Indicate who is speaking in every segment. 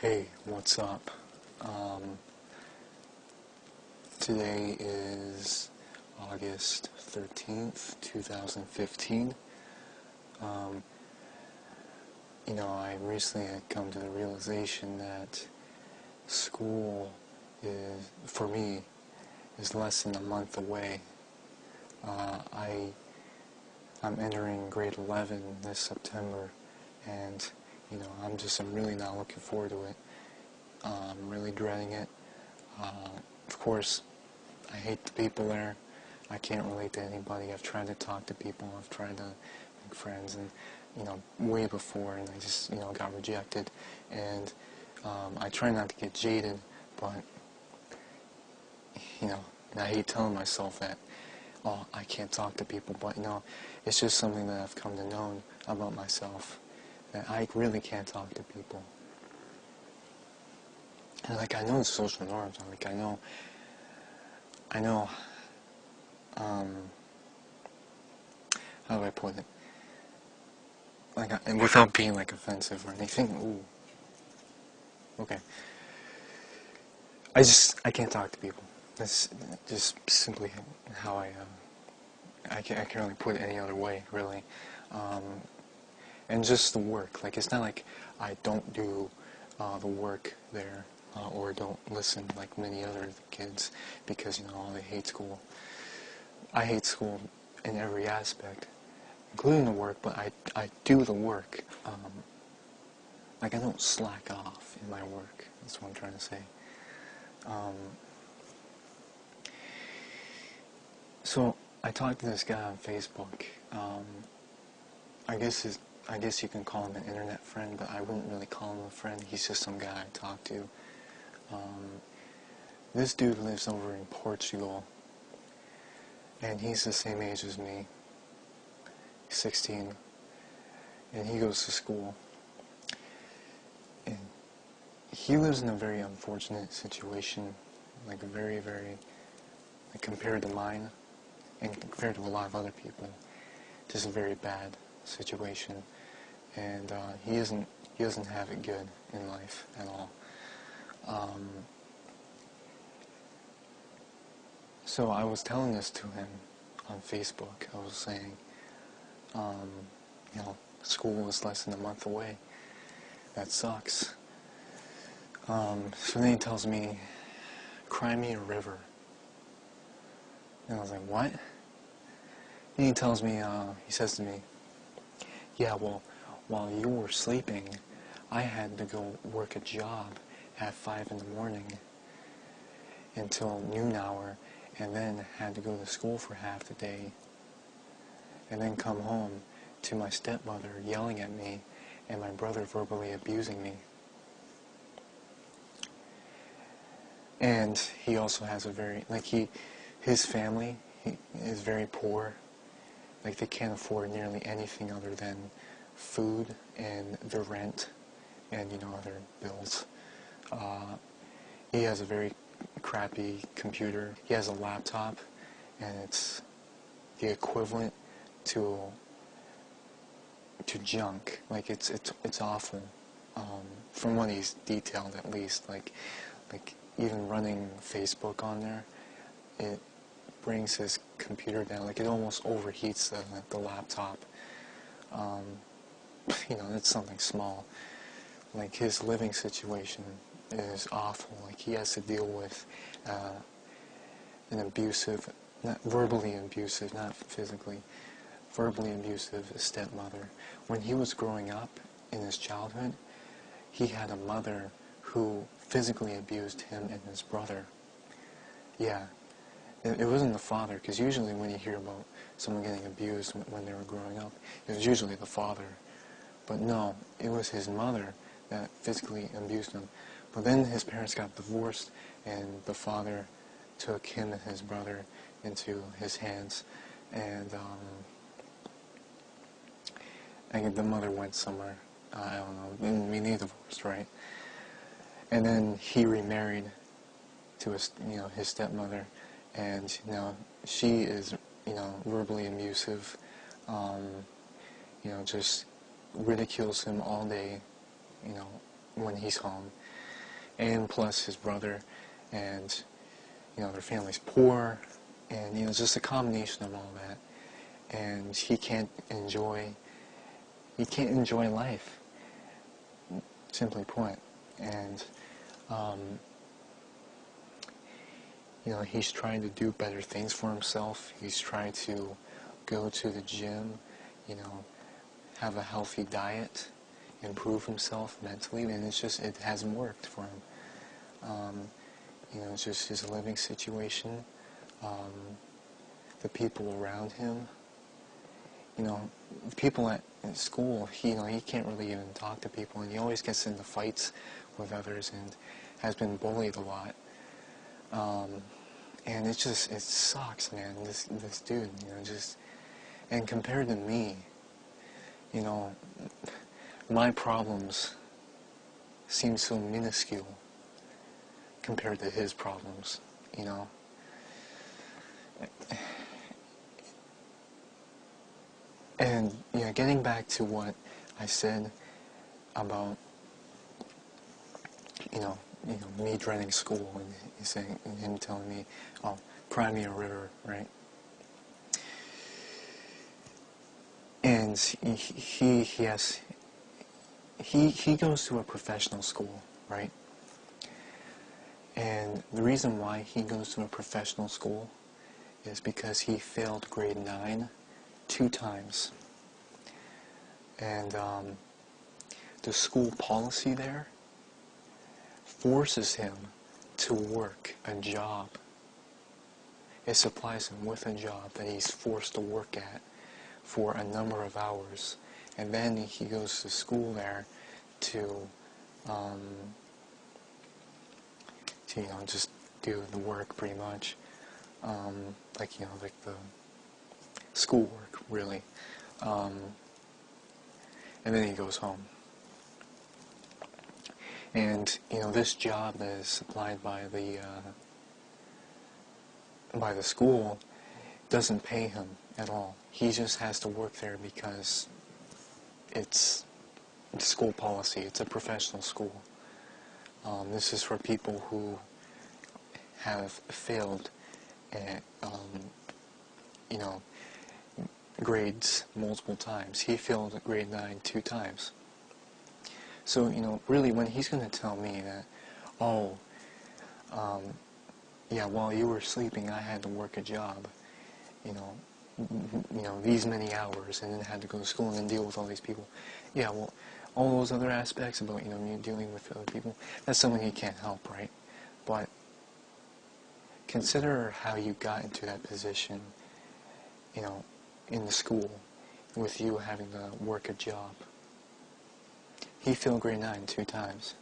Speaker 1: Hey, what's up? Um, Today is August 13th, 2015. Um, I recently had come to the realization that school for me, is less than a month away. I'm entering grade 11 this September, and, I'm really not looking forward to it. I'm really dreading it. Of course, I hate the people there. I can't relate to anybody. I've tried to talk to people. I've tried to make friends, and way before, and I just got rejected. And I try not to get jaded, but and I hate telling myself that, oh, I can't talk to people. But it's just something that I've come to know about myself, that I really can't talk to people. And I know the social norms. I know. How do I put it? And without being offensive or anything. Ooh. Okay. I can't talk to people. That's just simply how I can't really put it any other way, really. And just the work. It's not like I don't do the work there, or don't listen like many other kids, because, they hate school. I hate school in every aspect, including the work, but I do the work. I don't slack off in my work. That's what I'm trying to say. So I talked to this guy on Facebook. I guess you can call him an internet friend, but I wouldn't really call him a friend. He's just some guy I talk to. This dude lives over in Portugal, and he's the same age as me. He's 16, and he goes to school. And he lives in a very unfortunate situation, very, very, compared to mine, and compared to a lot of other people, just a very bad situation. And he doesn't have it good in life at all. So I was telling this to him on Facebook. I was saying, school is less than a month away. That sucks. So then he tells me, cry me a river. And I was like, what? And he tells me, he says to me, yeah, well, while you were sleeping, I had to go work a job at 5 in the morning until noon hour, and then had to go to school for half the day, and then come home to my stepmother yelling at me and my brother verbally abusing me. And he also has a very, his family is very poor. They can't afford nearly anything other than food and the rent and, other bills. He has a very crappy computer. He has a laptop, and it's the equivalent to junk. It's awful. From what he's detailed, at least. Even running Facebook on there, it brings his computer down. It almost overheats the laptop. It's something small. His living situation is awful. He has to deal with an abusive, not verbally abusive, not physically, verbally abusive stepmother. When he was growing up in his childhood, he had a mother who physically abused him and his brother. Yeah, it wasn't the father, because usually when you hear about someone getting abused when they were growing up, it was usually the father. But no, it was his mother that physically abused him. But then his parents got divorced, and the father took him and his brother into his hands, and the mother went somewhere. I don't know. I mean, they divorced, right? And then he remarried to his stepmother, and she is verbally abusive. Just ridicules him all day. When he's home. and plus his brother, and their family's poor, and just a combination of all that, and he can't enjoy life, simply put. And he's trying to do better things for himself. He's trying to go to the gym, have a healthy diet, improve himself mentally, and it hasn't worked for him. It's just his living situation, the people around him. People at school, he can't really even talk to people, and he always gets into fights with others and has been bullied a lot. And it sucks, man, this dude, and compared to me, my problems seem so minuscule compared to his problems, And, getting back to what I said about, me dreading school, and him telling me, oh, cry me a river, right? And he goes to a professional school, right? And the reason why he goes to a professional school is because he failed grade 9 2 times. And the school policy there forces him to work a job. It supplies him with a job that he's forced to work at for a number of hours. And then he goes to school there to just do the work pretty much. Like the schoolwork, really. And then he goes home. And, this job that is supplied by the school doesn't pay him at all. He just has to work there because it's school policy. It's a professional school. This is for people who have failed at, grades multiple times. He failed at grade 9 2 times. So, really, when he's going to tell me that, oh, yeah, while you were sleeping, I had to work a job, these many hours, and then had to go to school and then deal with all these people. Yeah, well, all those other aspects about, me dealing with other people, that's something he can't help, right? But consider how you got into that position, in the school, with you having to work a job. He failed grade 9 2 times.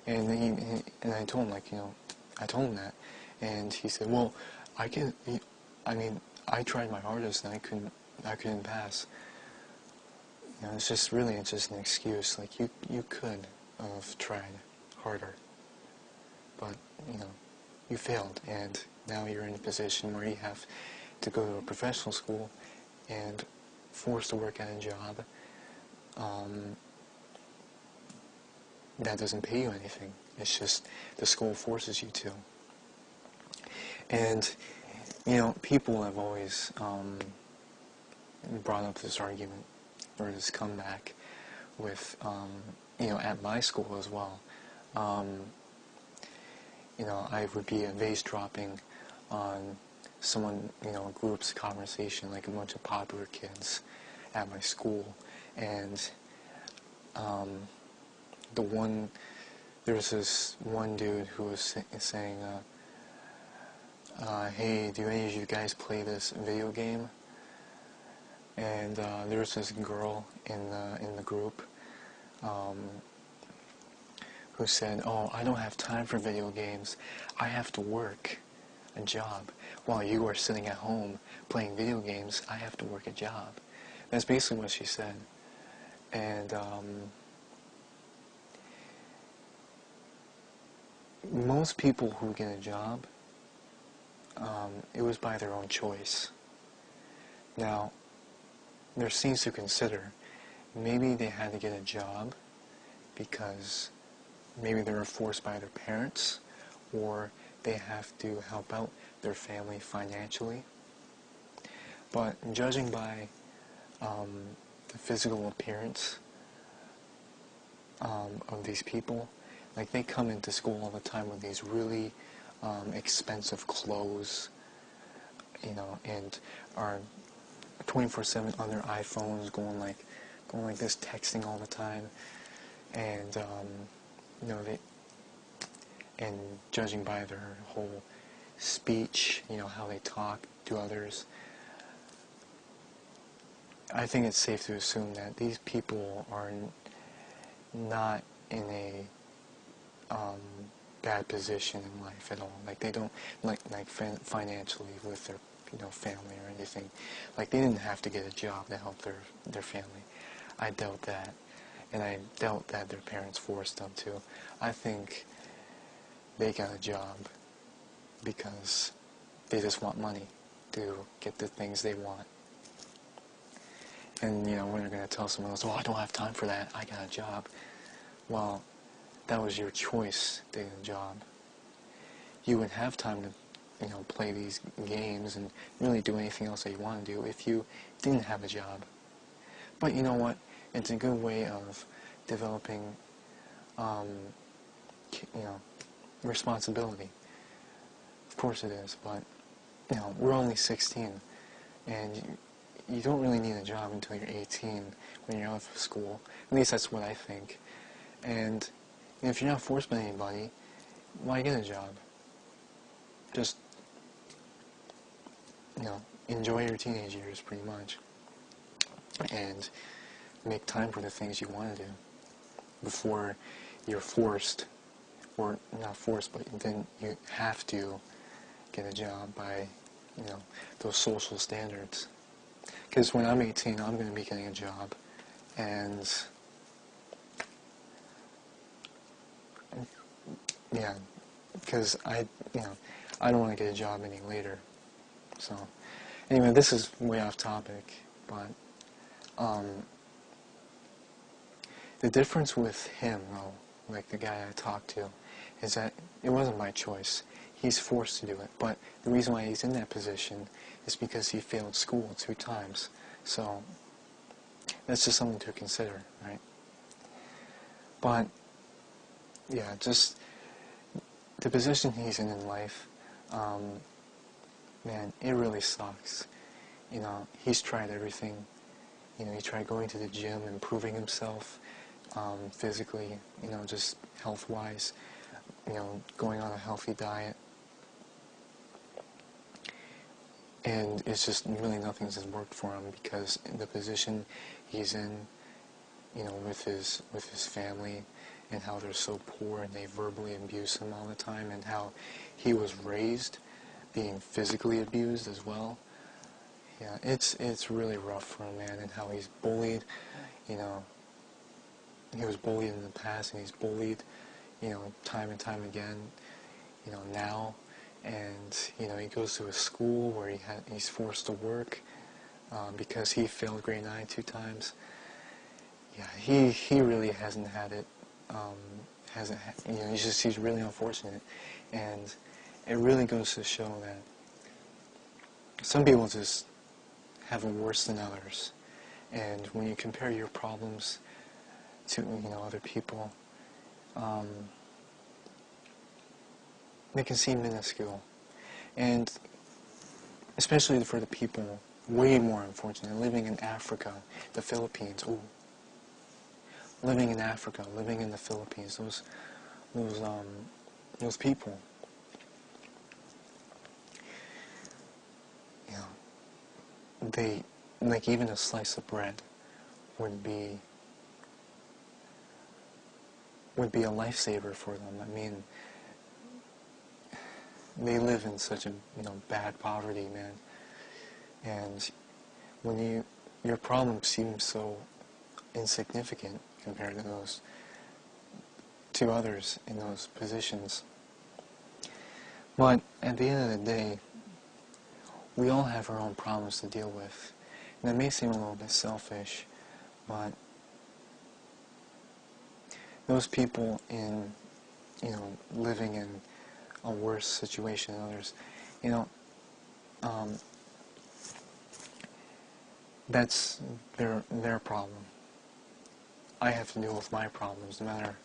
Speaker 1: And I told him, I told him that. And he said, well, I tried my hardest and I couldn't pass. It's just an excuse. Like, you could have tried harder. But, you failed. And now you're in a position where you have to go to a professional school and forced to work at a job that doesn't pay you anything. It's just the school forces you to. And, people have always brought up this argument or this comeback with, at my school as well. I would be vase dropping on someone, a group's conversation, like a bunch of popular kids at my school, and there was this one dude who was saying, hey, do any of you guys play this video game? And there was this girl in the group who said, oh, I don't have time for video games. I have to work a job. While you are sitting at home playing video games, I have to work a job. That's basically what she said. And most people who get a job, it was by their own choice. Now, there's things to consider. Maybe they had to get a job because maybe they're forced by their parents, or they have to help out their family financially. But judging by the physical appearance of these people, like they come into school all the time with these really expensive clothes, and are 24/7 on their iPhones, going like this, texting all the time, and they, and judging by their whole speech, how they talk to others, I think it's safe to assume that these people are not in a bad position in life at all. Like they don't financially with their family or anything. Like they didn't have to get a job to help their family. I doubt that, and I doubt that their parents forced them to. I think they got a job because they just want money to get the things they want. And when they're going to tell someone else, "Oh, I don't have time for that. I got a job." Well, that was your choice to get a job. You would have time to play these games and really do anything else that you want to do if you didn't have a job. But you know what? It's a good way of developing, responsibility. Of course it is, but we're only 16, and you don't really need a job until you're 18 when you're out of school. At least that's what I think. And if you're not forced by anybody, why get a job? Just enjoy your teenage years pretty much, and make time for the things you want to do before you're forced, or not forced, but then you have to get a job by those social standards. Because when I'm 18, I'm going to be getting a job, and yeah, because I don't want to get a job any later. So anyway, this is way off topic, but the difference with him, though, like the guy I talked to, is that it wasn't by choice. He's forced to do it. But the reason why he's in that position is because he failed school 2 times. So that's just something to consider, right? But yeah, just the position he's in life, man, it really sucks. He's tried everything. He tried going to the gym, improving himself physically, just health-wise, going on a healthy diet. And it's just really nothing's worked for him because in the position he's in, with his family, and how they're so poor and they verbally abuse him all the time, and how he was raised being physically abused as well. Yeah, it's really rough for him, man, and how he's bullied. He was bullied in the past, and he's bullied, time and time again, now. And, he goes to a school where he's forced to work because he failed grade 9 2 times. Yeah, he really hasn't had it, he's really unfortunate. And it really goes to show that some people just have it worse than others. And when you compare your problems to, other people, they can seem minuscule. And especially for the people way more unfortunate, living in Africa, the Philippines, living in Africa, living in the Philippines, those people, they, like, even a slice of bread would be a lifesaver for them. I mean, they live in such a bad poverty, man. And when your problem seems so insignificant compared to others in those positions. But at the end of the day, we all have our own problems to deal with. And that may seem a little bit selfish, but those people in living in a worse situation than others. You know, that's their problem. I have to deal with my problems, no matter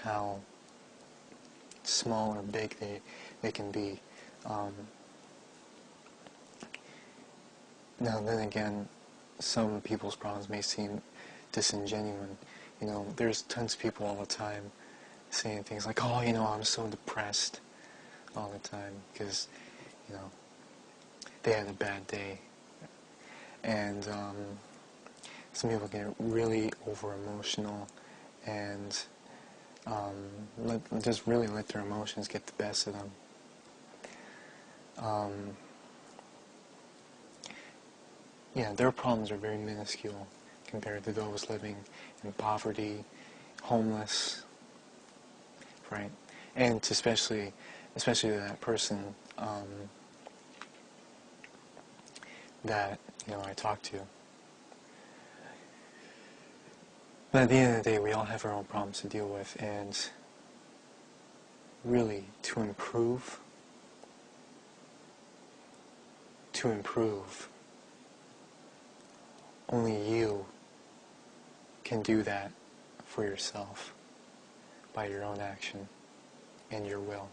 Speaker 1: how small or big they can be. Now then again, some people's problems may seem disingenuous. There's tons of people all the time saying things like, oh, I'm so depressed all the time because, they had a bad day. And some people get really over-emotional and just really let their emotions get the best of them. Their problems are very minuscule compared to those living in poverty, homeless, right? And especially to that person that I talk to. But at the end of the day, we all have our own problems to deal with, and really, to improve, only you can do that for yourself by your own action and your will.